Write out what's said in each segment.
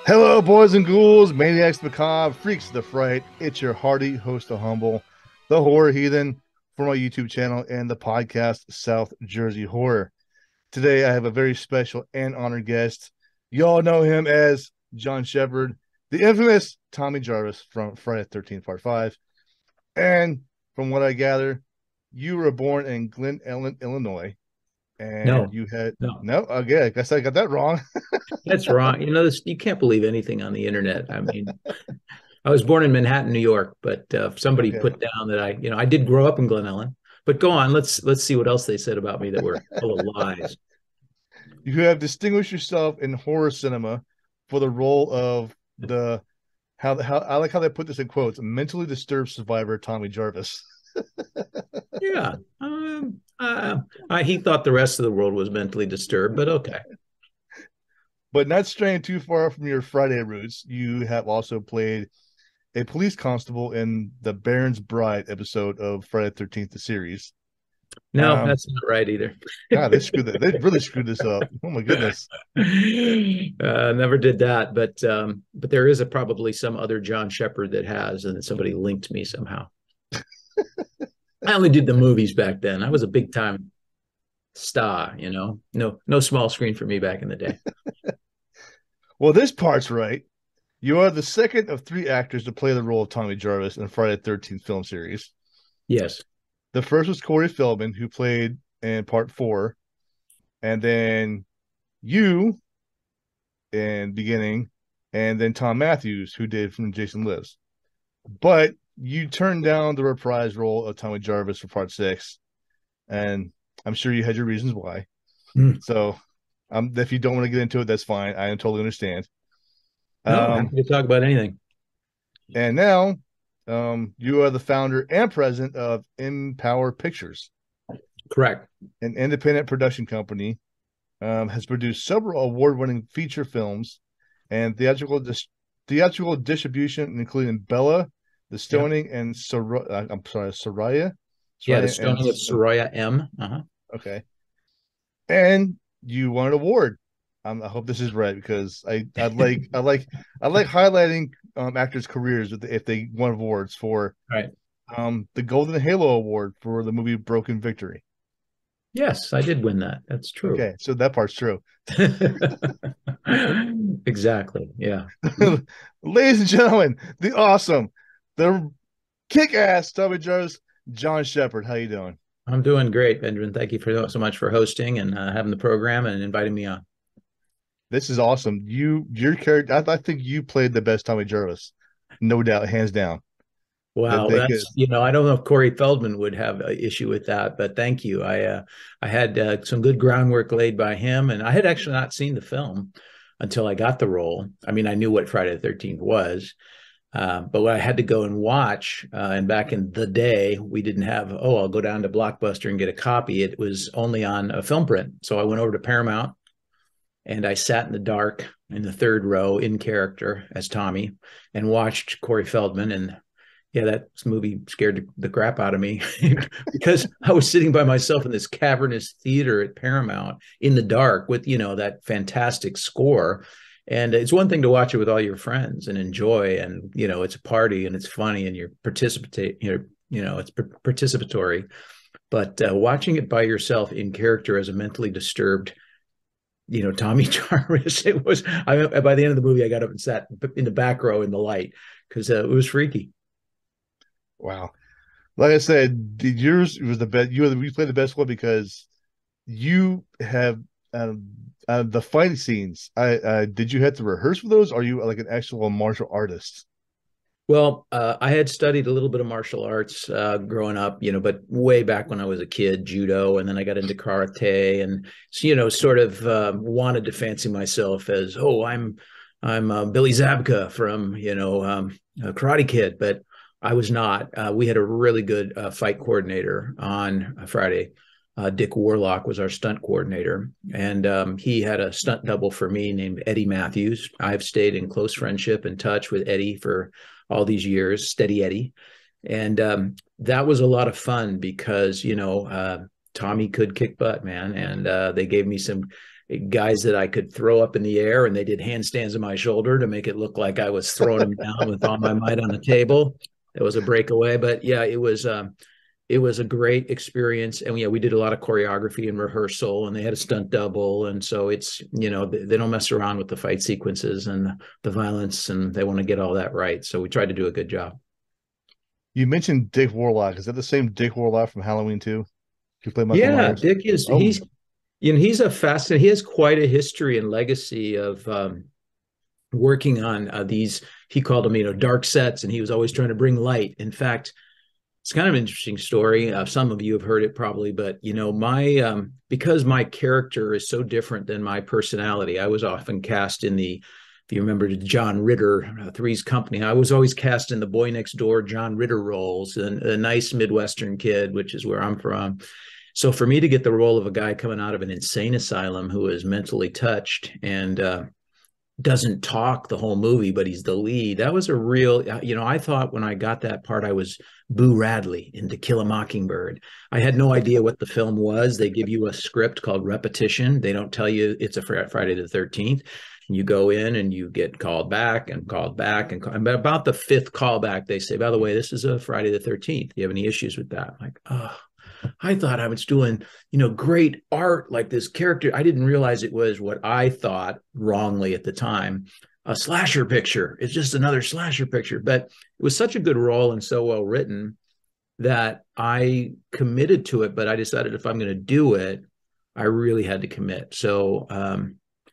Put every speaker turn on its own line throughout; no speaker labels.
Hello, boys and ghouls, maniacs, macabre, freaks of the fright. It's your hearty host of Humble, the horror heathen, for my YouTube channel and the podcast South Jersey Horror. Today, I have a very special and honored guest. Y'all know him as John Shepard, the infamous Tommy Jarvis from Friday the 13th, Part 5. And from what I gather, you were born in Glen Ellen, Illinois, and
No,
you had
no,
no, okay, I guess I got that wrong.
that's wrong. You can't believe anything on the internet. I mean, I was born in Manhattan, New York, but somebody
Okay.
put down that I did grow up in Glen Ellen. But go on, let's see what else they said about me that were full of lies.
You have distinguished yourself in horror cinema for the role of the how I like how they put this in quotes, mentally disturbed survivor Tommy Jarvis.
Yeah, he thought the rest of the world was mentally disturbed, but okay.
But not straying too far from your Friday roots, you have also played a police constable in the Baron's Bride episode of Friday the 13th, the series.
No,
Um,
that's not right either.
God, they screwed that. They really screwed this up. Oh my goodness.
Never did that, but there is probably some other John Shepard that has, and somebody linked me somehow. I only did the movies back then. I was a big time star, you know. No small screen for me back in the day.
Well, this part's right. You are the second of three actors to play the role of Tommy Jarvis in Friday the 13th film series.
Yes.
The first was Corey Feldman, who played in part four, and then you in beginning, and then Tom Matthews, who did from Jason Lives. But you turned down the reprise role of Tommy Jarvis for part six, and I'm sure you had your reasons why.
Mm.
So, if you don't want to get into it, that's fine. I totally understand.
No, happy
Um,
to talk about anything.
and now, you are the founder and president of Empower Pictures,
Correct.
an independent production company. Has produced several award-winning feature films and theatrical distribution, including Bella, The
Yeah.
Stoning, and I'm sorry, Soraya,
Yeah, the
Soraya, and
stoning of Soraya M. Uh-huh.
okay. And you won an award. I hope this is right because I like highlighting actors' careers if they won awards for
Right.
the Golden Halo Award for the movie Broken Victory.
Yes, I did win that. That's true.
Okay, so that part's true.
Exactly. Yeah. Mm.
Ladies and gentlemen, the awesome, the kick-ass Tommy Jarvis, John Shepard. How you doing?
I'm doing great, Benjamin. Thank you for so much for hosting and having the program and inviting me on.
This is awesome. Your character, I think you played the best Tommy Jarvis, no doubt, hands down. That
Wow,
they could.
I don't know if Corey Feldman would have an issue with that, but thank you. I had some good groundwork laid by him, and I had actually not seen the film until I got the role. I mean, I knew what Friday the 13th was, but I had to go and watch. And back in the day, we didn't have, oh, I'll go down to Blockbuster and get a copy. It was only on a film print. So I went over to Paramount and I sat in the dark in the third row in character as Tommy and watched Corey Feldman. And yeah, that movie scared the crap out of me because I was sitting by myself in this cavernous theater at Paramount in the dark with, that fantastic score. And it's one thing to watch it with all your friends and enjoy, and it's a party and it's funny and it's participatory. But watching it by yourself in character as a mentally disturbed, Tommy Jarvis, it was. By the end of the movie, I got up and sat in the back row in the light because it was freaky.
Wow. Like I said, yours was the best. You played the best one because you have the fight scenes. I did you have to rehearse for those? Or are you like an actual martial artist?
Well, I had studied a little bit of martial arts growing up, but way back when I was a kid, judo, and then I got into karate, and sort of wanted to fancy myself as, oh, I'm Billy Zabka from Karate Kid, but I was not. We had a really good fight coordinator on Friday. Dick Warlock was our stunt coordinator, and he had a stunt double for me named Eddie Matthews. I've stayed in close friendship and touch with Eddie for all these years, Steady Eddie. And that was a lot of fun because, Tommy could kick butt, man. And they gave me guys that I could throw up in the air, and they did handstands on my shoulder to make it look like I was throwing them down with all my might on the table. It was a breakaway, but yeah, it was a great experience. And yeah, we did a lot of choreography and rehearsal, and they had a stunt double. And so it's, they don't mess around with the fight sequences and the violence, and they want to get all that right. So we tried to do a good job.
You mentioned Dick Warlock. Is that the same Dick Warlock from Halloween 2? You play Michael
Yeah,
Myers?
Dick is,
Oh,
he's a fascinating, he has quite a history and legacy of working on these, he called them, dark sets, and he was always trying to bring light. In fact, it's kind of an interesting story. Some of you have heard it probably, but my because my character is so different than my personality, I was often cast in the, if you remember John Ritter, Three's Company, I was always cast in the boy next door John Ritter roles, and a nice Midwestern kid, which is where I'm from. So for me to get the role of a guy coming out of an insane asylum who is mentally touched and doesn't talk the whole movie, but he's the lead. That was a real, I thought when I got that part, I was Boo Radley in To Kill a Mockingbird. I had no idea what the film was. They give you a script called repetition. They don't tell you it's a Friday the 13th. And you go in and you get called back and called back. And about the fifth callback, they say, by the way, this is a Friday the 13th. Do you have any issues with that? I'm like, oh, I thought I was doing, great art like this character. I didn't realize it was what I thought wrongly at the time, a slasher picture. It's just another slasher picture. But it was such a good role and so well written that I committed to it. But I decided if I'm going to do it, I really had to commit. So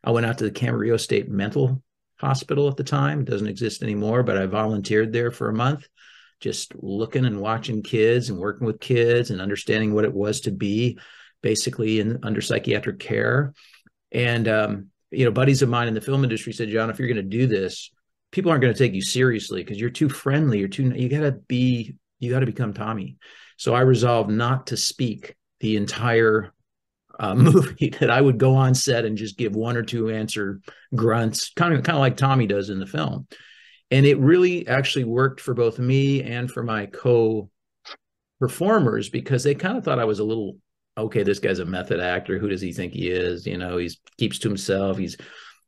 I went out to the Camarillo State Mental Hospital at the time. It doesn't exist anymore, but I volunteered there for a month, just looking and watching kids and working with kids and understanding what it was to be basically under psychiatric care. And, buddies of mine in the film industry said, John, if you're going to do this, people aren't going to take you seriously because you're too friendly. You got to become Tommy. So I resolved not to speak the entire movie, that I would go on set and just give one or two answer grunts, kind of like Tommy does in the film. And it really actually worked for both me and for my co-performers because they kind of thought I was a little, okay, this guy's a method actor. Who does he think he is? He keeps to himself.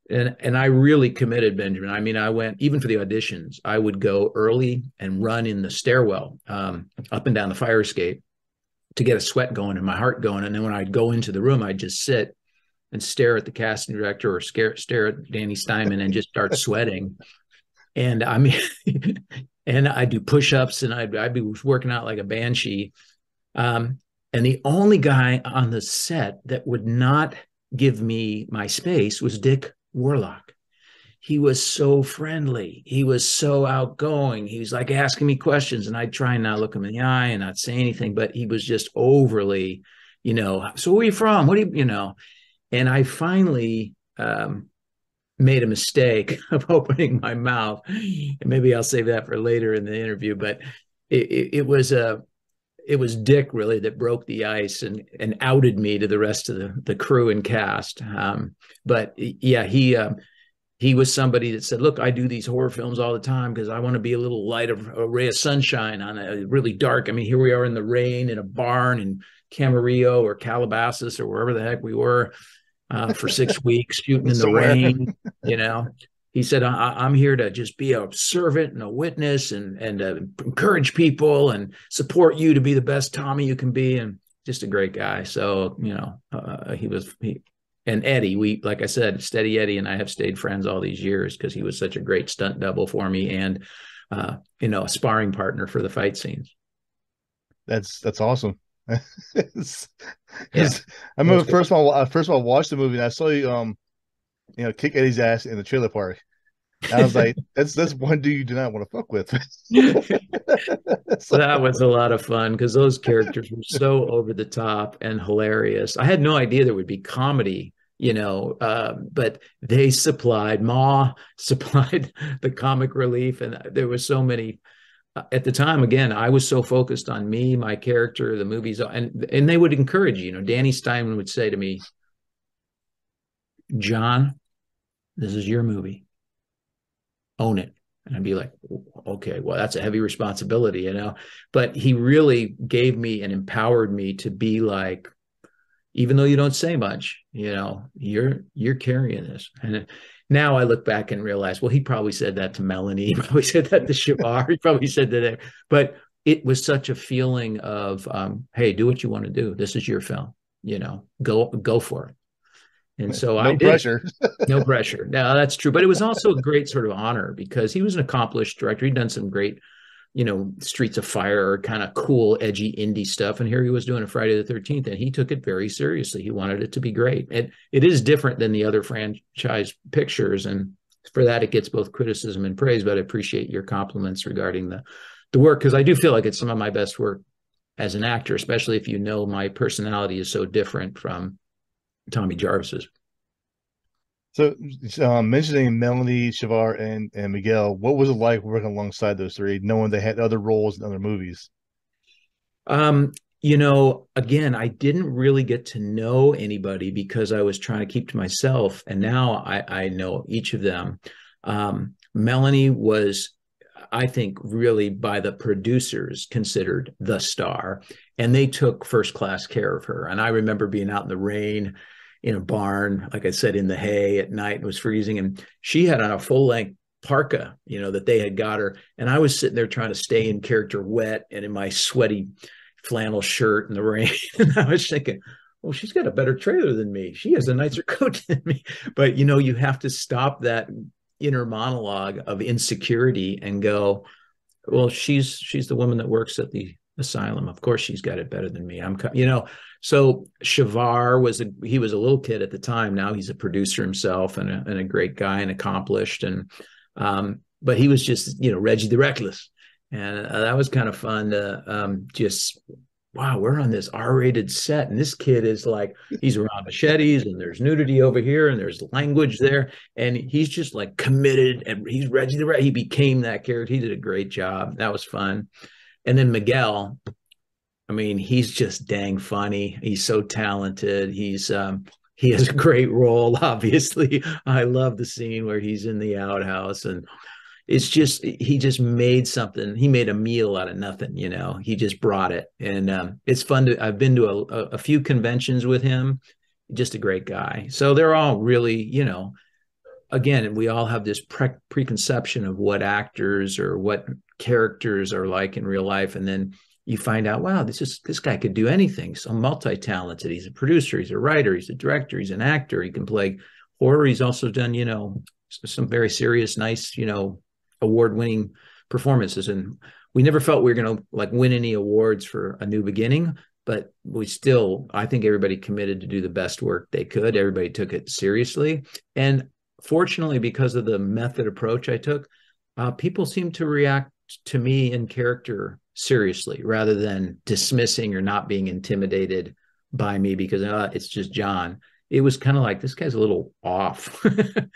And I really committed, Benjamin. I mean, I went, even for the auditions, I would go early and run in the stairwell up and down the fire escape to get a sweat going and my heart going. And then when I'd go into the room, I'd just sit and stare at the casting director or stare at Danny Steinman and just start sweating. And I mean, and I do push-ups and I'd be working out like a banshee. And the only guy on the set that would not give me my space was Dick Warlock. He was so friendly. He was so outgoing. He was like asking me questions and I'd try and not look him in the eye and not say anything, but he was just overly, so where are you from? What do you. And I finally, made a mistake of opening my mouth, and maybe I'll save that for later in the interview. But it was Dick really that broke the ice and outed me to the rest of the crew and cast. But yeah, he was somebody that said, "Look, I do these horror films all the time because I want to be a little light of a ray of sunshine on a really dark. I mean, here we are in the rain in a barn in Camarillo or Calabasas or wherever the heck we were." For 6 weeks shooting in the rain, he said, I'm here to just be a servant and a witness and encourage people and support you to be the best Tommy you can be. And just a great guy. So, and Eddie, like I said, Steady Eddie and I have stayed friends all these years because he was such a great stunt double for me and, a sparring partner for the fight scenes.
That's awesome.
Yeah.
I remember first of all, I watched the movie and I saw you, kick Eddie's ass in the trailer park. And I was like, that's one dude you do not want to fuck with.
That was a lot of fun because those characters were so over the top and hilarious. I had no idea there would be comedy, but they Ma supplied the comic relief, and there was so many. At the time, again, I was so focused on me, my character, the movies, and they would encourage you. Danny Steinman would say to me, John, this is your movie. Own it. And I'd be like, okay, well, that's a heavy responsibility, But he really gave me and empowered me to be like, even though you don't say much, you're carrying this. And now I look back and realize, well, he probably said that to Melanie, he probably said that to Shavar, he probably said that, but it was such a feeling of, hey, do what you want to do. This is your film, go for it. And so I
No
did it.
pressure.
No pressure. No, that's true. But it was also a great sort of honor because he was an accomplished director. He'd done some great, Streets of Fire, kind of cool, edgy indie stuff. And here he was doing a Friday the 13th, and he took it very seriously. He wanted it to be great. It is different than the other franchise pictures. And for that, it gets both criticism and praise. But I appreciate your compliments regarding the work, because I do feel like it's some of my best work as an actor, especially if my personality is so different from Tommy Jarvis's.
So, mentioning Melanie, Shavar, and Miguel, what was it like working alongside those three, knowing they had other roles in other movies?
Again, I didn't really get to know anybody because I was trying to keep to myself. And now I know each of them. Melanie was, I think, really by the producers considered the star, and they took first class care of her. And I remember being out in the rain in a barn, like I said, in the hay at night, it was freezing. And she had on a full length parka, that they had got her. And I was sitting there trying to stay in character wet and in my sweaty flannel shirt in the rain. And I was thinking, well, she's got a better trailer than me. She has a nicer coat than me. But, you have to stop that inner monologue of insecurity and go, well, she's the woman that works at the asylum. Of course, she's got it better than me. So Shavar he was a little kid at the time. Now he's a producer himself and a great guy and accomplished. And but he was just Reggie the Reckless, and that was kind of fun to just. Wow, we're on this R-rated set, and this kid is like, he's around machetes, and there's nudity over here, and there's language there, and he's just like committed, and he's Reggie the Red. He became that character. He did a great job. That was fun. And then Miguel, I mean, he's just dang funny. He's so talented. He has a great role. Obviously, I love the scene where he's in the outhouse, and it's just, he just made something. He made a meal out of nothing. He just brought it, and it's fun I've been to a few conventions with him. Just a great guy. So they're all really, again, we all have this preconception of what actors or what characters are like in real life, and then you find out, wow, this guy could do anything. So multi-talented. He's a producer, he's a writer, he's a director, he's an actor. He can play horror. He's also done, some very serious, nice, award-winning performances. And we never felt we were going to win any awards for A New Beginning, but I think everybody committed to do the best work they could. Everybody took it seriously. And fortunately, because of the method approach I took, people seemed to react to me in character seriously, rather than dismissing or not being intimidated by me because it's just John. It was kind of like, this guy's a little off,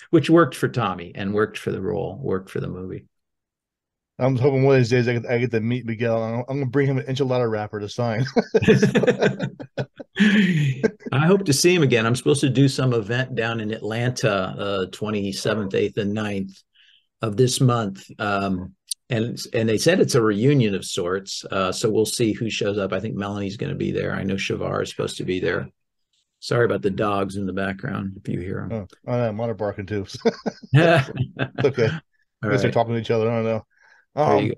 which worked for Tommy and worked for the role, worked for the movie.
I'm hoping one of these days I get to meet Miguel. I'm going to bring him an enchilada wrapper to sign.
I hope to see him again. I'm supposed to do some event down in Atlanta, 27th, 8th, and 9th of this month. And they said it's a reunion of sorts. So we'll see who shows up. I think Melanie's going to be there. I know Shavar is supposed to be there. Sorry about the dogs in the background if you hear them.
Oh, I know, mine are barking too. It's okay. I guess they're talking to each other. I don't know.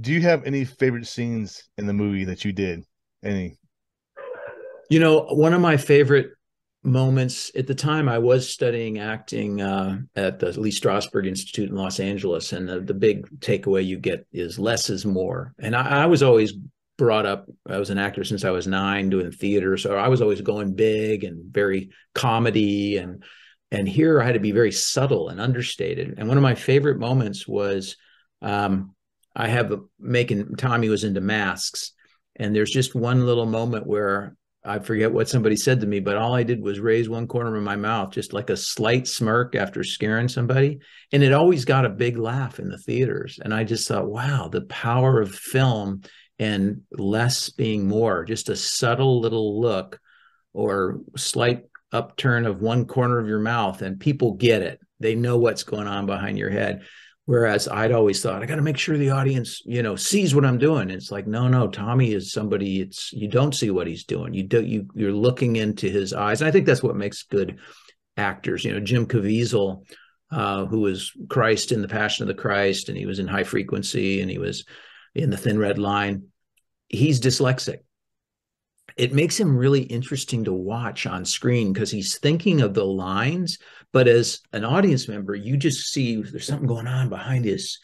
Do you have any favorite scenes in the movie that you did? Any?
One of my favorite moments at the time, I was studying acting at the Lee Strasberg Institute in Los Angeles, and the big takeaway you get is less is more. And I was always brought up, I was an actor since I was 9 doing theater, so I was always going big and very comedy, and here I had to be very subtle and understated. And one of my favorite moments was Tommy was into masks, and there's just one little moment where I forget what somebody said to me, but all I did was raise one corner of my mouth, just like a slight smirk after scaring somebody. And it always got a big laugh in the theaters. And I just thought, wow, the power of film and less being more, just a subtle little look or slight upturn of one corner of your mouth, and people get it. They know what's going on behind your head. Whereas I'd always thought, I got to make sure the audience, you know, sees what I'm doing. It's like, no, Tommy is somebody, it's, you don't see what he's doing. You're looking into his eyes. And I think that's what makes good actors. You know, Jim Caviezel, who was Christ in The Passion of the Christ, and he was in High Frequency, and he was in The Thin Red Line. He's dyslexic. It makes him really interesting to watch on screen because he's thinking of the lines, but as an audience member, you just see there's something going on behind his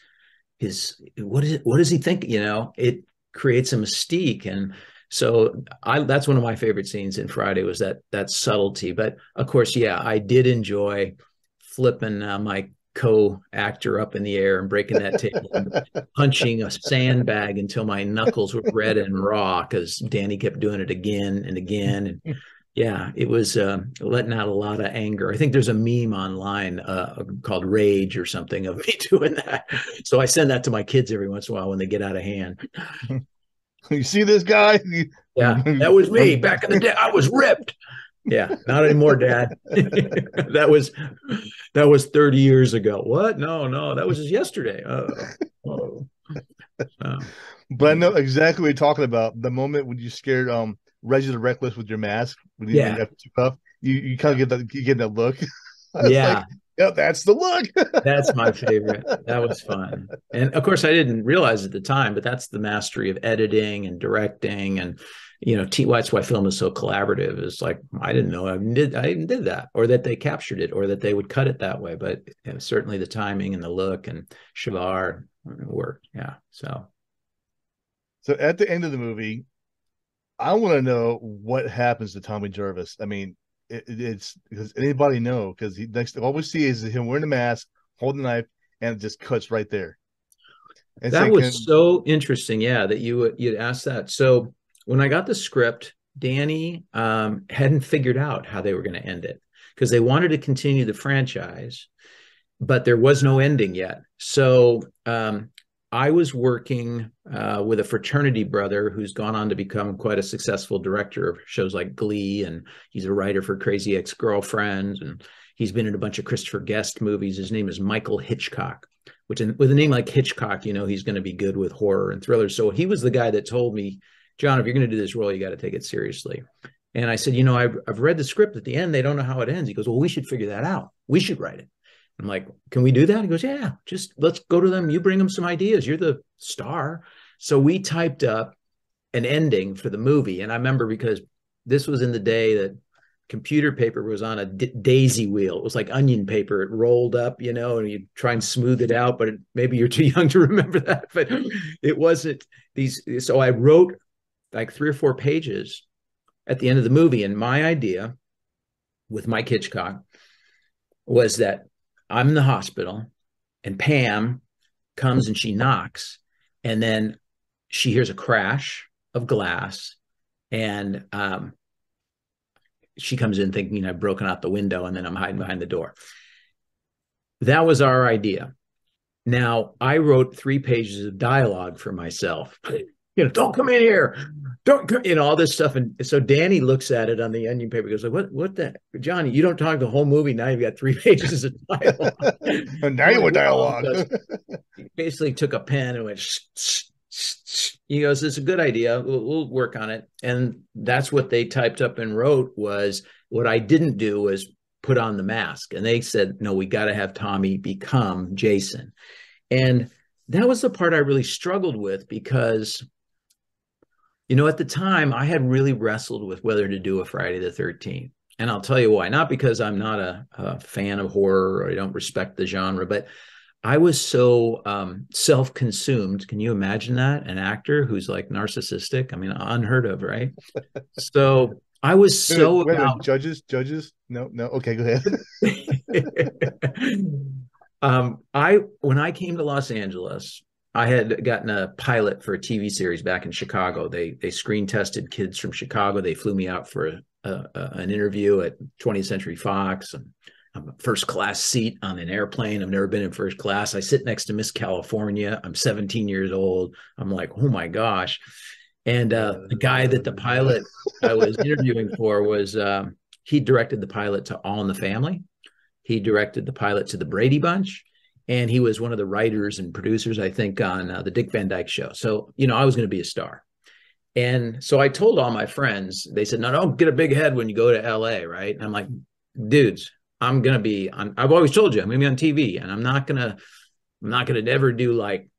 what does he think? You know, it creates a mystique. And so that's one of my favorite scenes in Friday, was that subtlety. But of course, yeah, I did enjoy flipping my co-actor up in the air and breaking that table and punching a sandbag until my knuckles were red and raw because Danny kept doing it again and again. And yeah, it was letting out a lot of anger. I think there's a meme online called Rage or something of me doing that. So I send that to my kids every once in a while when they get out of hand.
You see this guy?
Yeah, that was me back in the day. I was ripped. Yeah, not anymore, Dad. that was 30 years ago. What? No, that was just yesterday.
But I know exactly what you're talking about. The moment when you scared Reggie the Reckless with your mask, when you have too puff, you kind of get that look.
Yeah.
Like, yeah, that's the look.
That's my favorite. That was fun. And of course, I didn't realize at the time, but that's the mastery of editing and directing. And, you know, that's why film is so collaborative. It's like, I didn't know I even did that, or that they captured it, or that they would cut it that way. But you know, certainly the timing and the look and Shavar worked. Yeah. So
at the end of the movie, I want to know what happens to Tommy Jarvis. I mean, it's because anybody know, because all we see is him wearing a mask, holding a knife, and it just cuts right there.
And that was so interesting. Yeah, that you'd ask that. So when I got the script, Danny hadn't figured out how they were going to end it, because they wanted to continue the franchise, but there was no ending yet. So I was working with a fraternity brother who's gone on to become quite a successful director of shows like Glee, and he's a writer for Crazy Ex-Girlfriend, and he's been in a bunch of Christopher Guest movies. His name is Michael Hitchcock, which with a name like Hitchcock, you know, he's going to be good with horror and thrillers. So he was the guy that told me, John, if you're going to do this role, you got to take it seriously. And I said, you know, I've read the script. At the end, they don't know how it ends. He goes, well, we should figure that out. We should write it. I'm like, can we do that? He goes, yeah, just let's go to them. You bring them some ideas. You're the star. So we typed up an ending for the movie. And I remember, because this was in the day that computer paper was on a daisy wheel. It was like onion paper. It rolled up, you know, and you try and smooth it out, but maybe you're too young to remember that. But it wasn't these. So I wrote like 3 or 4 pages at the end of the movie. And my idea with Mike Hitchcock was that I'm in the hospital and Pam comes and she knocks, and then she hears a crash of glass, and she comes in thinking I've broken out the window, and then I'm hiding behind the door. That was our idea. Now, I wrote 3 pages of dialogue for myself. You know, don't come in here. Don't come, you know, all this stuff. And so Danny looks at it on the onion paper, goes like, what the, Johnny, you don't talk the whole movie. Now you've got 3 pages of dialogue.
And now you want dialogue.
He basically took a pen and went, he goes, it's a good idea. We'll work on it. And that's what they typed up and wrote. Was what I didn't do was put on the mask. And they said, no, we got to have Tommy become Jason. And that was the part I really struggled with, because, you know, at the time I had really wrestled with whether to do a Friday the 13th. And I'll tell you why. Not because I'm not a fan of horror or I don't respect the genre, but I was so self-consumed. Can you imagine that? An actor who's like narcissistic? I mean, unheard of, right? So I was so
wait, judges. No. Okay, go ahead.
When I came to Los Angeles, I had gotten a pilot for a TV series back in Chicago. They screen tested kids from Chicago. They flew me out for an interview at 20th Century Fox. And I'm a first class seat on an airplane. I've never been in first class. I sit next to Miss California. I'm 17 years old. I'm like, oh my gosh. And the guy that the pilot I was interviewing for was, he directed the pilot to All in the Family. He directed the pilot to the Brady Bunch. And he was one of the writers and producers, I think, on the Dick Van Dyke Show. So, I was going to be a star. And so I told all my friends, they said, no, don't get a big head when you go to LA, right? And I'm like, dudes, I'm going to be on, I've always told you, I'm going to be on TV, and I'm not going to ever do like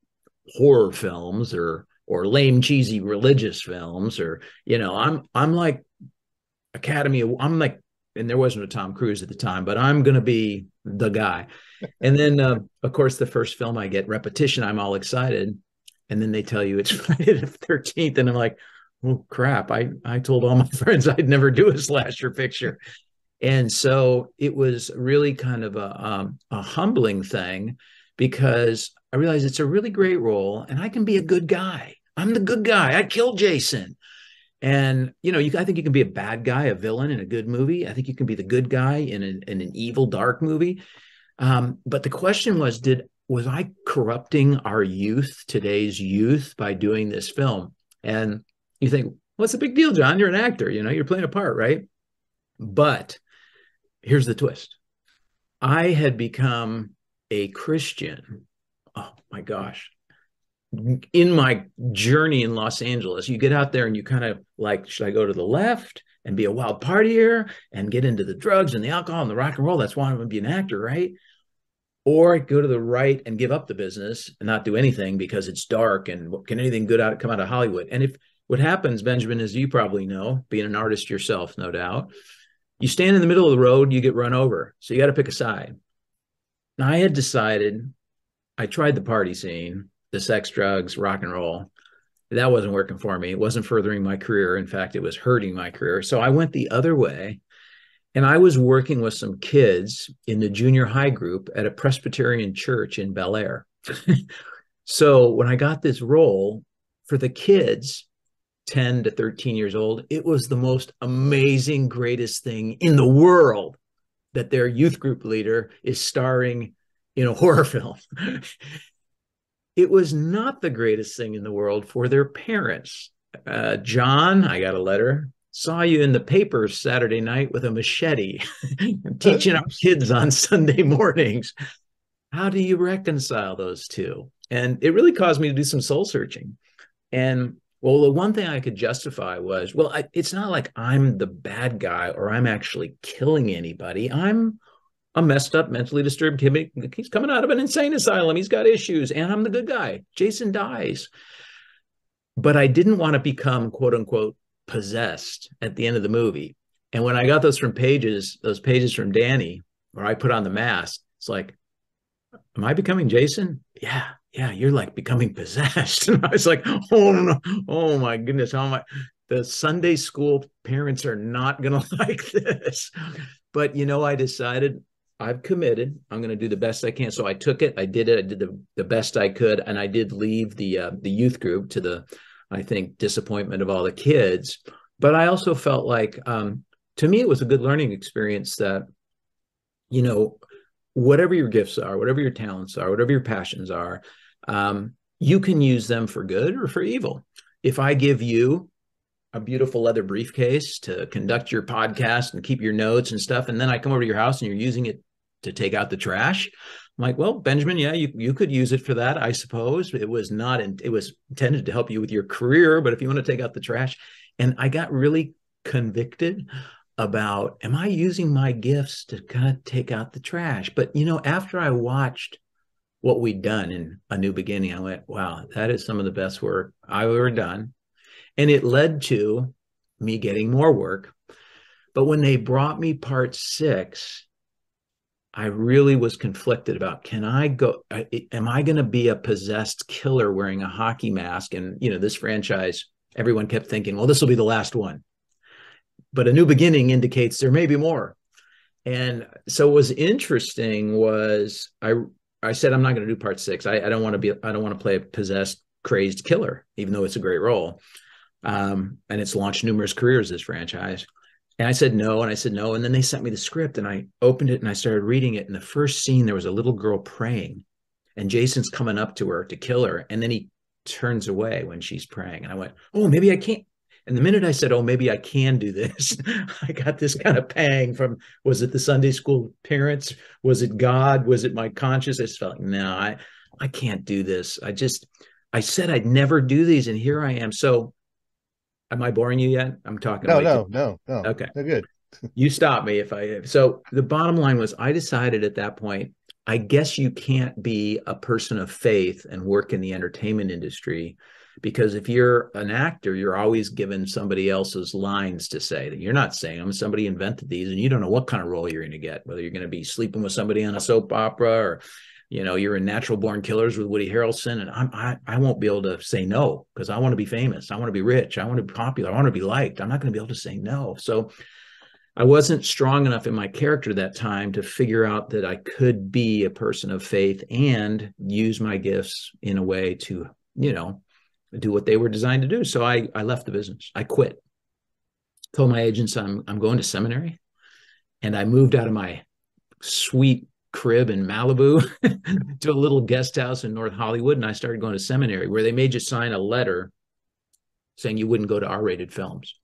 horror films or lame, cheesy religious films, or, I'm like I'm like, and there wasn't a Tom Cruise at the time, but I'm going to be the guy. And then, of course, the first film I get repetition, I'm all excited. And then they tell you it's Friday the 13th. And I'm like, oh, crap. I told all my friends I'd never do a slasher picture. And so it was really kind of a humbling thing, because I realized it's a really great role and I can be a good guy. I'm the good guy. I killed Jason. And, I think you can be a bad guy, a villain in a good movie. I think you can be the good guy in an evil, dark movie. But the question was I corrupting our youth, today's youth, by doing this film? And you think, what's the big deal, John? You're an actor, you're playing a part, right? But here's the twist. I had become a Christian. Oh my gosh. In my journey in Los Angeles, you get out there and you kind of like, should I go to the left and be a wild partier and get into the drugs and the alcohol and the rock and roll? That's why I'm going to be an actor, right? Or go to the right and give up the business and not do anything because it's dark, and can anything good come out of Hollywood? And if what happens, Benjamin, as you probably know, being an artist yourself, no doubt, you stand in the middle of the road, you get run over. So you got to pick a side. Now, I had decided, I tried the party scene, the sex, drugs, rock and roll. That wasn't working for me. It wasn't furthering my career. In fact, it was hurting my career. So I went the other way. And I was working with some kids in the junior high group at a Presbyterian church in Bel Air. So when I got this role for the kids, 10 to 13 years old, it was the most amazing, greatest thing in the world that their youth group leader is starring in a horror film. It was not the greatest thing in the world for their parents. John, I got a letter. Saw you in the papers Saturday night with a machete, teaching our kids on Sunday mornings. How do you reconcile those two? And it really caused me to do some soul searching. And well, the one thing I could justify was, it's not like I'm the bad guy or I'm actually killing anybody. I'm a messed up, mentally disturbed kid. He's coming out of an insane asylum. He's got issues, and I'm the good guy. Jason dies. But I didn't want to become, quote unquote, possessed at the end of the movie. And when I got those pages from Danny, where I put on the mask, it's like, am I becoming Jason? Yeah, you're like becoming possessed. And I was like, oh no, oh my goodness, the Sunday school parents are not gonna like this. But I decided, I've committed, I'm going to do the best I can. So I took it, I did the best I could, and I did leave the youth group, to the, I think, disappointment of all the kids. But I also felt like, to me, it was a good learning experience that, whatever your gifts are, whatever your talents are, whatever your passions are, you can use them for good or for evil. If I give you a beautiful leather briefcase to conduct your podcast and keep your notes and stuff, and then I come over to your house and you're using it to take out the trash, I'm like, well, Benjamin, yeah, you could use it for that, I suppose. It was intended to help you with your career, but if you want to take out the trash. And I got really convicted about, am I using my gifts to kind of take out the trash? But, after I watched what we'd done in A New Beginning, I went, wow, that is some of the best work I've ever done. And it led to me getting more work. But when they brought me part 6, I really was conflicted about, am I going to be a possessed killer wearing a hockey mask? And, this franchise, everyone kept thinking, well, this will be the last one. But A New Beginning indicates there may be more. And so what was interesting was I said, I'm not going to do part 6. I don't want to play a possessed, crazed killer, even though it's a great role. And it's launched numerous careers, this franchise. And I said no, and I said no. And then they sent me the script, and I opened it and I started reading it. And the first scene, there was a little girl praying, and Jason's coming up to her to kill her. And then he turns away when she's praying. And I went, oh, maybe I can't. And the minute I said, oh, maybe I can do this, I got this kind of pang from, was it the Sunday school parents? Was it God? Was it my conscience? I just felt like, no, I can't do this. I said I'd never do these. And here I am. So am I boring you yet? I'm talking
No,
way too.
no, no, no.
Okay.
They're good.
You stop me if I. So the bottom line was, I decided at that point, I guess you can't be a person of faith and work in the entertainment industry, because if you're an actor, you're always given somebody else's lines to say, that you're not saying them. Somebody invented these, and you don't know what kind of role you're going to get, whether you're going to be sleeping with somebody on a soap opera, or you're in Natural Born Killers with Woody Harrelson, and I won't be able to say no, because I want to be famous, I want to be rich, I want to be popular, I want to be liked. I'm not going to be able to say no. So I wasn't strong enough in my character that time to figure out that I could be a person of faith and use my gifts in a way to, do what they were designed to do. So I left the business. I quit. Told my agents I'm going to seminary, and I moved out of my sweet crib in Malibu to a little guest house in North Hollywood, and I started going to seminary, where they made you sign a letter saying you wouldn't go to R-rated films.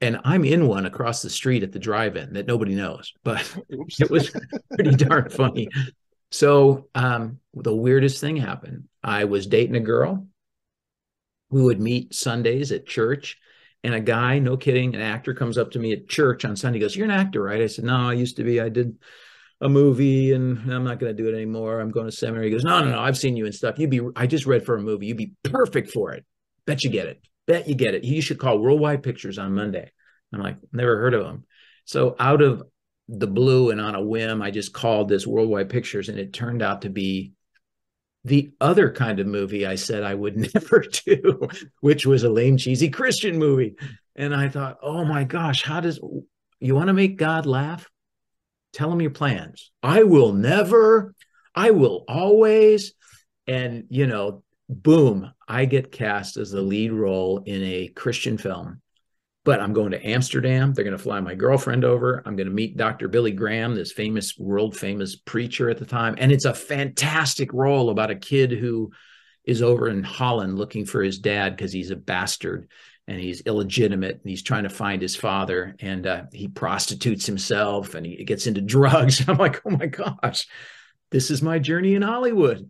And I'm in one across the street at the drive-in that nobody knows, but
Oops.
it was pretty darn funny. So the weirdest thing happened. I was dating a girl. We would meet Sundays at church, and a guy, no kidding, an actor, comes up to me at church on Sunday. He goes, "You're an actor, right?" I said, "No, I used to be. I did a movie, and I'm not going to do it anymore. I'm going to seminary." He goes, no, I've seen you and stuff. I just read for a movie. You'd be perfect for it. Bet you get it. Bet you get it. You should call Worldwide Pictures on Monday. I'm like, never heard of them. So out of the blue and on a whim, I just called this Worldwide Pictures, and it turned out to be the other kind of movie I said I would never do, which was a lame, cheesy Christian movie. And I thought, oh my gosh, you want to make God laugh? Tell him your plans. I will never, I will always. And, boom, I get cast as the lead role in a Christian film. But I'm going to Amsterdam. They're going to fly my girlfriend over. I'm going to meet Dr. Billy Graham, this famous, world famous preacher at the time. And it's a fantastic role about a kid who is over in Holland looking for his dad because he's a bastard and he's illegitimate, and he's trying to find his father, and he prostitutes himself, and he gets into drugs. I'm like, oh my gosh, this is my journey in Hollywood.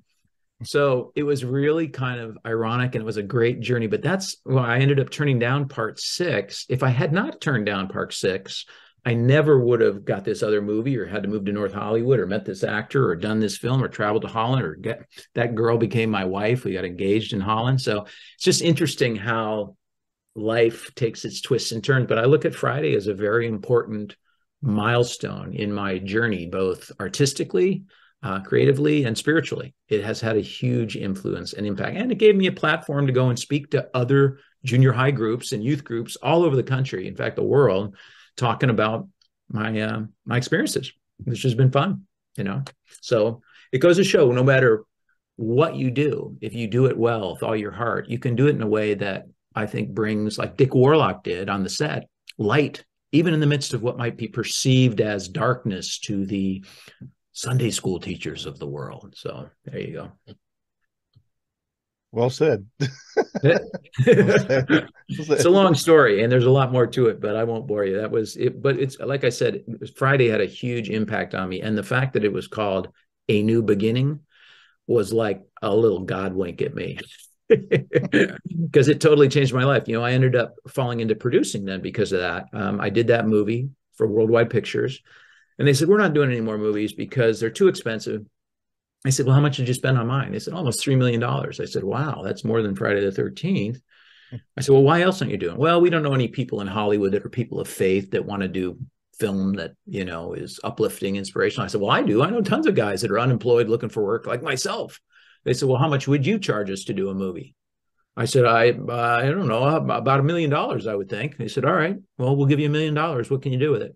So it was really kind of ironic, and it was a great journey. But that's why I ended up turning down part 6. If I had not turned down part 6, I never would have got this other movie, or had to move to North Hollywood, or met this actor, or done this film, or traveled to Holland, or that girl became my wife. We got engaged in Holland. So it's just interesting how life takes its twists and turns. But I look at Friday as a very important milestone in my journey, both artistically, creatively, and spiritually. It has had a huge influence and impact. And it gave me a platform to go and speak to other junior high groups and youth groups all over the country, in fact, the world, talking about my experiences, which has been fun, So it goes to show, no matter what you do, if you do it well with all your heart, you can do it in a way that I think brings, like Dick Warlock did on the set, light, even in the midst of what might be perceived as darkness to the Sunday school teachers of the world. So there you go.
Well said.
It's a long story, and there's a lot more to it, but I won't bore you. That was it. But it's like I said, Friday had a huge impact on me. And the fact that it was called A New Beginning was like a little God wink at me. Because it totally changed my life. I ended up falling into producing then because of that. I did that movie for Worldwide Pictures, and they said, we're not doing any more movies because they're too expensive. I said, well, how much did you spend on mine? They said, almost $3 million. I said, wow, that's more than Friday the 13th. I said, well, why else aren't you doing? Well, we don't know any people in Hollywood that are people of faith that want to do film that, is uplifting, inspirational. I said, well, I do. I know tons of guys that are unemployed looking for work like myself. They said, well, how much would you charge us to do a movie? I said, I don't know, about $1 million, I would think. They said, all right, well, we'll give you $1 million. What can you do with it?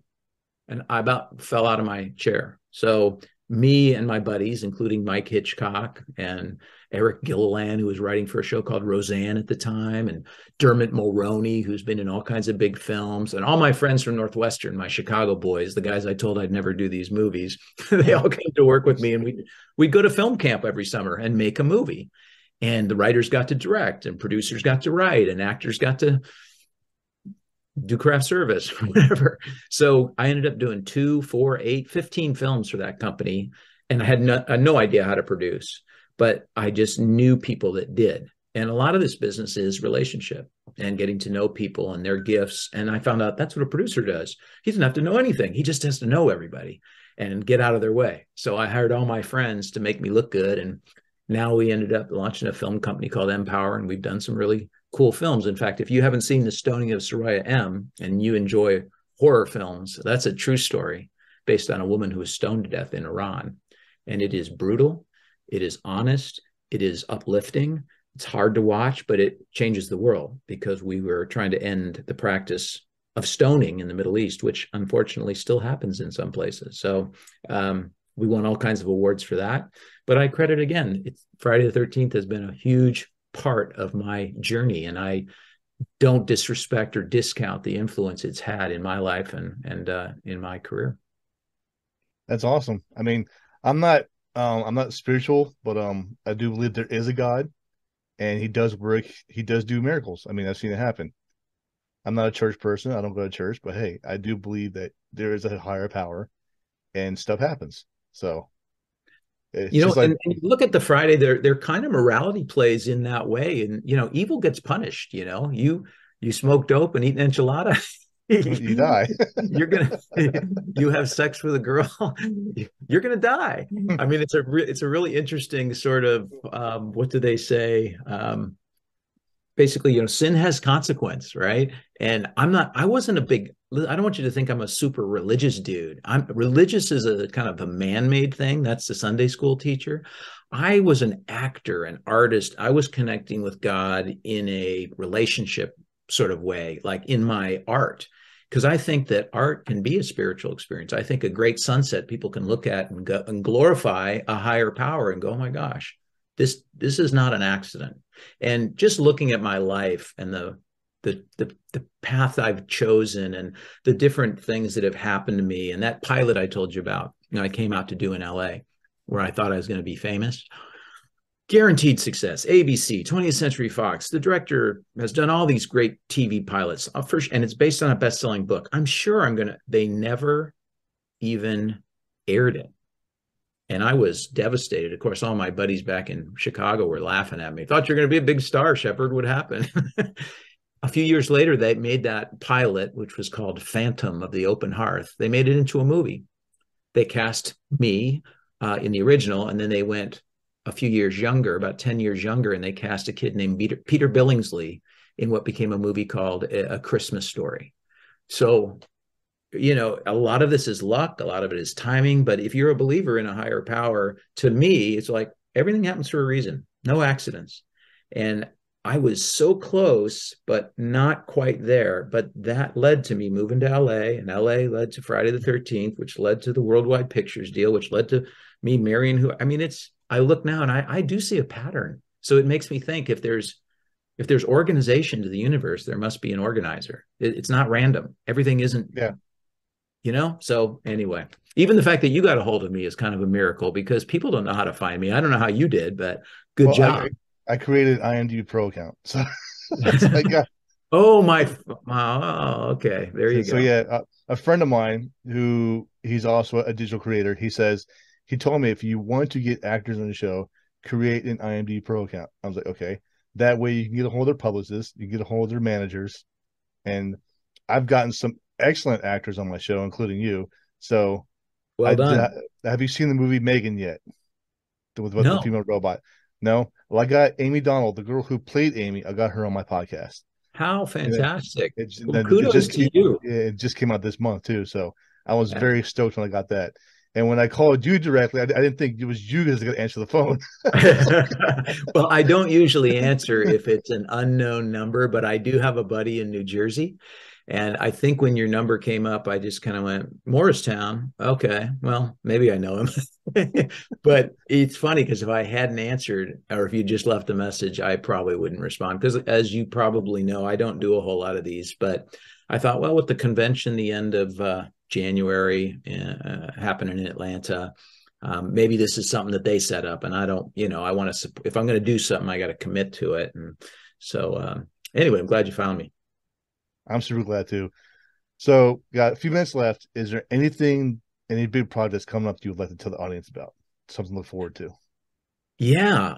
And I about fell out of my chair. So me and my buddies, including Mike Hitchcock and Eric Gilliland, who was writing for a show called Roseanne at the time, and Dermot Mulroney, who's been in all kinds of big films, and all my friends from Northwestern, my Chicago boys, the guys I told I'd never do these movies, they all came to work with me, and we'd go to film camp every summer and make a movie. And the writers got to direct, and producers got to write, and actors got to do craft service, whatever. So I ended up doing 2, 4, 8, 15 films for that company. And I had no idea how to produce, but I just knew people that did. And a lot of this business is relationship and getting to know people and their gifts. And I found out that's what a producer does. He doesn't have to know anything. He just has to know everybody and get out of their way. So I hired all my friends to make me look good. And now we ended up launching a film company called Empower, and we've done some really cool films. In fact, if you haven't seen The Stoning of Soraya M. and you enjoy horror films, that's a true story based on a woman who was stoned to death in Iran. And it is brutal. It is honest. It is uplifting. It's hard to watch, but it changes the world because we were trying to end the practice of stoning in the Middle East, which unfortunately still happens in some places. So we won all kinds of awards for that. But I credit again, Friday the 13th has been a huge part of my journey, and I don't disrespect or discount the influence it's had in my life and in my career.
That's awesome. I mean, I'm not spiritual, but I do believe there is a God, and he does work. He does do miracles. I mean, I've seen it happen. I'm not a church person. I don't go to church, but hey, I do believe that there is a higher power and stuff happens. So it's
You know,
just like,
and you look at the Friday, they're kind of morality plays in that way. And evil gets punished, you smoke dope and eat an enchilada.
you die.
You're gonna you have sex with a girl, you're gonna die. I mean, it's a really interesting sort of what do they say? Basically, sin has consequence, right? And I wasn't a big, I don't want you to think I'm a super religious dude. I'm religious is a kind of a man-made thing. That's the Sunday school teacher. I was an actor, an artist. I was connecting with God in a relationship sort of way, like in my art. Because I think that art can be a spiritual experience. I think a great sunset people can look at and glorify a higher power and go, oh my gosh, this is not an accident. And just looking at my life and the path I've chosen and the different things that have happened to me, and that pilot I told you about, I came out to do in LA, where I thought I was going to be famous. Guaranteed success. ABC, 20th Century Fox. The director has done all these great TV pilots, and it's based on a best-selling book. I'm sure they never even aired it. And I was devastated. Of course, all my buddies back in Chicago were laughing at me. Thought you're going to be a big star, Shepard. What happened? A few years later, they made that pilot, which was called Phantom of the Open Hearth. They made it into a movie. They cast me in the original, and then they went a few years younger, about 10 years younger, and they cast a kid named Peter Billingsley in what became a movie called A Christmas Story. So, a lot of this is luck, a lot of it is timing, but if you're a believer in a higher power, to me, it's like everything happens for a reason, no accidents. And I was so close, but not quite there. But that led to me moving to LA, and LA led to Friday the 13th, which led to the Worldwide Pictures deal, which led to me marrying I look now and I do see a pattern. So it makes me think if there's organization to the universe, there must be an organizer. It's not random. Everything isn't,
yeah.
So anyway, even the fact that you got a hold of me is kind of a miracle because people don't know how to find me. I don't know how you did, but good job.
I created an IMDb Pro account. So that's like,
oh, okay. There you
so
go.
yeah, a friend of mine who he's also a digital creator, he told me if you want to get actors on the show, create an IMDb Pro account. I was like, okay. That way you can get a hold of their publicists, you get a hold of their managers, and I've gotten some excellent actors on my show, including you. So,
well done.
Have you seen the movie Megan yet? With the
No.
female robot? No. Well, I got Amy Donald, the girl who played Amy. I got her on my podcast.
How fantastic! Well,
It
kudos to you.
it just came out this month too. So I was
Yeah.
very stoked when I got that. And when I called you directly, I didn't think it was you guys going to answer the phone.
Well, I don't usually answer if it's an unknown number, but I do have a buddy in New Jersey. And I think when your number came up, I just kind of went, Morristown. Okay, well, maybe I know him. But it's funny because if I hadn't answered or if you just left a message, I probably wouldn't respond. Because as you probably know, I don't do a whole lot of these. But I thought, well, with the convention, the end of January happening in Atlanta, maybe this is something that they set up. And I don't, I want to, if I'm going to do something, I got to commit to it. And so anyway, I'm glad you found me.
I'm super glad too. So, got a few minutes left. Is there anything, any big projects coming up you would like to tell the audience about? Something to look forward to.
Yeah.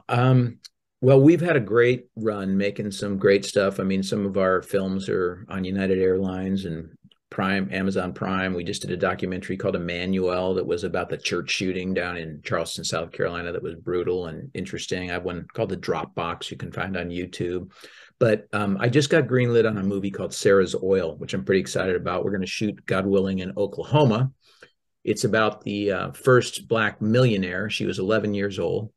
Well, we've had a great run making some great stuff. I mean, some of our films are on United Airlines and Prime, Amazon Prime. We just did a documentary called Emmanuel that was about the church shooting down in Charleston, South Carolina, that was brutal and interesting. I have one called The Dropbox you can find on YouTube. But I just got greenlit on a movie called Sarah's Oil, which I'm pretty excited about. We're going to shoot, God willing, in Oklahoma. It's about the first Black millionaire. She was 11 years old,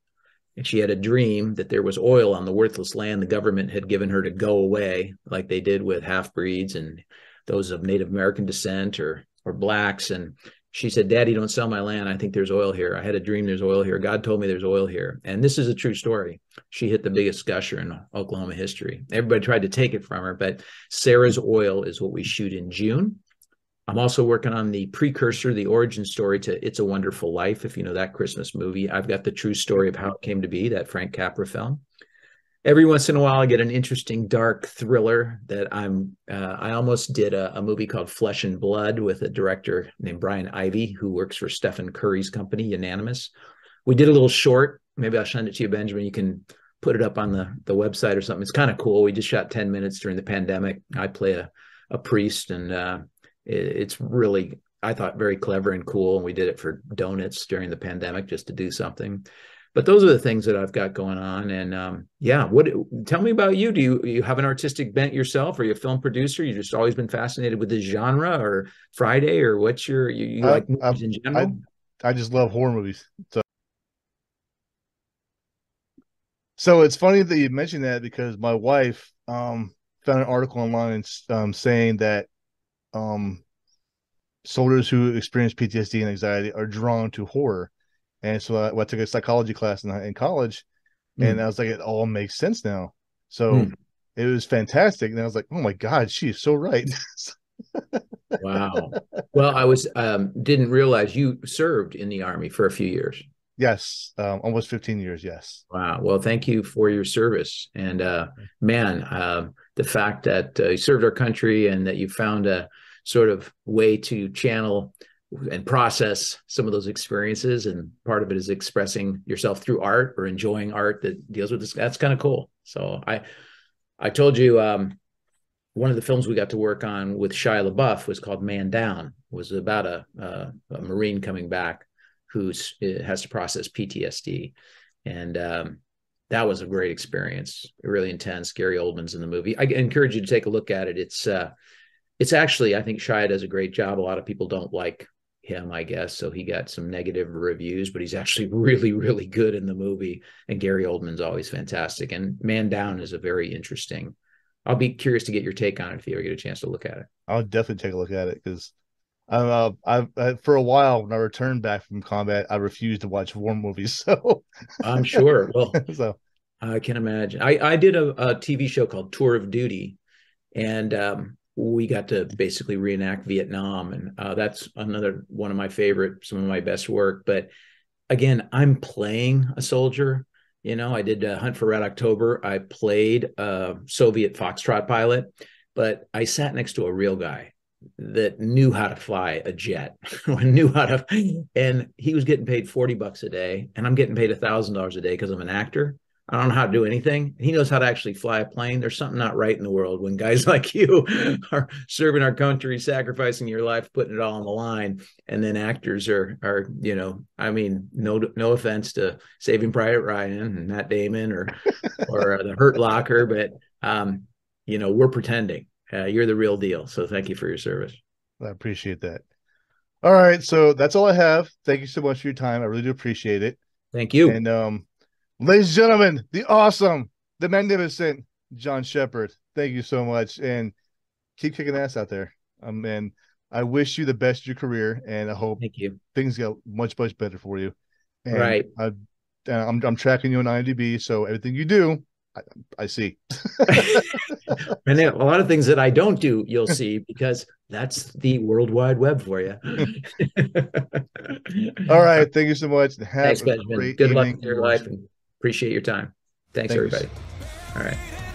and she had a dream that there was oil on the worthless land the government had given her to go away, like they did with half-breeds and those of Native American descent or blacks. And she said, Daddy, don't sell my land. I think there's oil here. I had a dream there's oil here. God told me there's oil here. And this is a true story. She hit the biggest gusher in Oklahoma history. Everybody tried to take it from her, but Sarah's Oil is what we shoot in June. I'm also working on the precursor, the origin story to It's a Wonderful Life, if you know that Christmas movie. I've got the true story of how it came to be, that Frank Capra film. Every once in a while, I get an interesting dark thriller that I almost did a movie called Flesh and Blood with a director named Brian Ivey, who works for Stephen Curry's company, Unanimous. We did a little short. Maybe I'll send it to you, Benjamin. You can put it up on the website or something. It's kind of cool. We just shot 10 minutes during the pandemic. I play a priest, and it's really, I thought, very clever and cool. And we did it for donuts during the pandemic just to do something. But those are the things that I've got going on. And yeah, tell me about you. Do you have an artistic bent yourself? Are you a film producer? You just always been fascinated with this genre, or Friday, or what's you
I
like
I
movies in
I
general?
I just love horror movies. So it's funny that you mentioned that because my wife found an article online saying that um soldiers who experience PTSD and anxiety are drawn to horror. And so I took a psychology class in college, and I
Mm,
was like, it all makes sense now. So
mm,
it was fantastic. And I was like, oh my God, she is so right.
wow. Well, I was didn't realize you served in the Army for a few years.
Yes, almost 15 years. Yes.
Wow. Well, thank you for your service. And man, the fact that you served our country and that you found a sort of way to channel and process some of those experiences. And part of it is expressing yourself through art or enjoying art that deals with this. That's kind of cool. So I told you one of the films we got to work on with Shia LaBeouf was called Man Down. It was about a Marine coming back who has to process PTSD. And that was a great experience, really intense. Gary Oldman's in the movie. I encourage you to take a look at it. It's actually, I think Shia does a great job. A lot of people don't like him, I guess, so he got some negative reviews, but he's actually really, really good in the movie. And Gary Oldman's always fantastic. And Man Down is a very interesting. I'll be curious to get your take on it if you ever get a chance to look at it.
I'll definitely take a look at it because for a while when I returned back from combat, I refused to watch war movies. So,
I'm sure. Well,
so
I can imagine. I did a TV show called Tour of Duty, and we got to basically reenact Vietnam, and that's another one of my favorite, some of my best work. But again, I'm playing a soldier. You know, I did Hunt for Red October. I played a Soviet Foxtrot pilot, but I sat next to a real guy that knew how to fly a jet, knew how to, and he was getting paid $40 a day, and I'm getting paid $1,000 a day because I'm an actor. I don't know how to do anything. He knows how to actually fly a plane. There's something not right in the world when guys like you are serving our country, sacrificing your life, putting it all on the line, and then actors are I mean, no offense to Saving Private Ryan and Matt Damon or The Hurt Locker, but we're pretending. You're the real deal. So thank you for your service.
I appreciate that. All right, so that's all I have. Thank you so much for your time. I really do appreciate it.
Thank you.
And ladies and gentlemen, the awesome, the magnificent John Shepard. Thank you so much, and keep kicking ass out there. And I wish you the best of your career, and I hope
Thank you.
things get much, much better for you. And
Right.
I'm tracking you on IMDb, so everything you do, I see.
And a lot of things that I don't do, you'll see, because that's the World Wide Web for you.
All right, thank you so much. Have
Thanks,
a
Benjamin.
great
Good luck
evening
with
and
your
watch.
life and appreciate your time. Thanks,
Thank you.
everybody. All right.